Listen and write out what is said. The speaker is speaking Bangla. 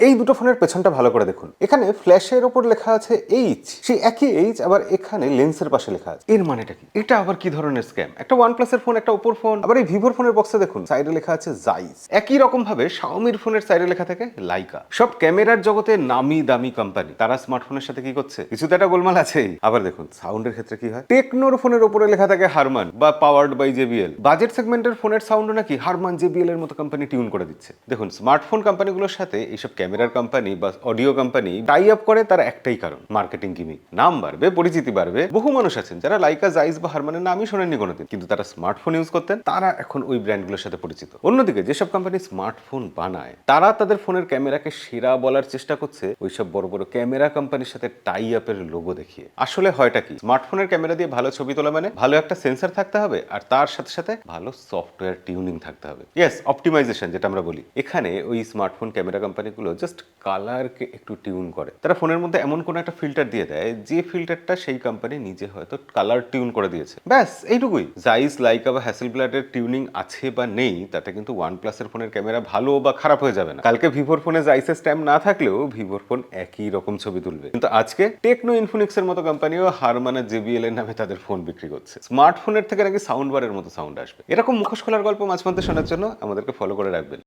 এই দুটো ফোনের পেছনটা ভালো করে দেখুন। এখানে ফ্ল্যাশের ওপর লেখা আছে এইচ, সেই একই এইচ আবার এখানে লেন্সের পাশে লেখা আছে। এর মানেটা কি? এটা আবার কি ধরনের স্ক্যাম? একটা OnePlus এর ফোন, একটা Oppo ফোন, আবার এই Vivo ফোনের বক্সে দেখুন সাইডে লেখা আছে জাইস। একই রকম ভাবে Xiaomi ফোনের সাইডে লেখা থাকে লাইকা। সব ক্যামেরার জগতে নামি দামি কোম্পানি, তারা স্মার্টফোনের সাথে কি করছে? কিছু তো একটা গোলমাল আছেই। আবার দেখুন সাউন্ডের ক্ষেত্রে কি হয়, টেকনোর ফোনের উপরে লেখা থাকে হারমান বা পাওয়ার্ড বাই জেবিএল। বাজেট সেগমেন্টের ফোনের সাউন্ডও নাকি হারমান জেবিএল এর মতো কোম্পানি টিউন করে দিচ্ছে। দেখুন স্মার্টফোন কোম্পানিগুলোর সাথে এইসব ক্যামেরার কোম্পানি বা অডিও কোম্পানি টাই আপ করে তার একটাই কারণ, মার্কেটিং গিমিক। নাম বাড়বে, পরিচিতি বাড়বে। বহু মানুষ আছেন যারা লাইকা, জাইস বা হারমানের নামই শোনেননি কোনোদিন, কিন্তু তারা স্মার্টফোন ইউজ করতেন, তারা এখন ওই ব্র্যান্ডগুলোর সাথে পরিচিত। অন্যদিকে যেসব কোম্পানি স্মার্টফোন বানায় তারা তাদের ফোনের ক্যামেরাকে সেরা বলার চেষ্টা করছে ওইসব বড় বড় ক্যামেরা কোম্পানির সাথে টাই আপের লোগো দেখিয়ে। আসলে হয়টা কি, স্মার্টফোনের ক্যামেরা দিয়ে ভালো ছবি তোলা মানে ভালো একটা সেন্সর থাকতে হবে আর তার সাথে সাথে ভালো সফটওয়্যার টিউনিং থাকতে হবে। ইয়েস, অপটিমাইজেশন যেটা আমরা বলি। এখানে ওই স্মার্টফোন ক্যামেরা কোম্পানিগুলো জাস্ট কালারকে একটু টিউন করে। তারা ফোনের মধ্যে এমন কোনো একটা ফিল্টার দিয়ে দেয় যে ফিল্টারটা সেই কোম্পানি নিজে হয়তো কালার টিউন করে দিয়েছে, ব্যাস এইটুকুই। জাইস, লাইকা বা হ্যাসেলব্লাডের টিউনিং আছে বা নেই তাতে কিন্তু OnePlus এর ফোনের ক্যামেরা ভালো বা খারাপ হয়ে যাবে না। কালকে ভিভোর ফোনে জাইসের স্ট্যাম্প না থাকলেও ভিভোর ফোন একই রকম ছবি তুলবে। কিন্তু আজকে টেকনো, ইনফিনিক্স এর মতো কোম্পানিও হারমান আর জেবিএল এর নামে তাদের ফোন বিক্রি করছে। স্মার্টফোনের থেকে নাকি সাউন্ড বারের মতো সাউন্ড আসবে। এরকম মুখোশ খোলার গল্প মাঝে মধ্যে শোনার জন্য আমাদেরকে ফলো করে রাখবেন।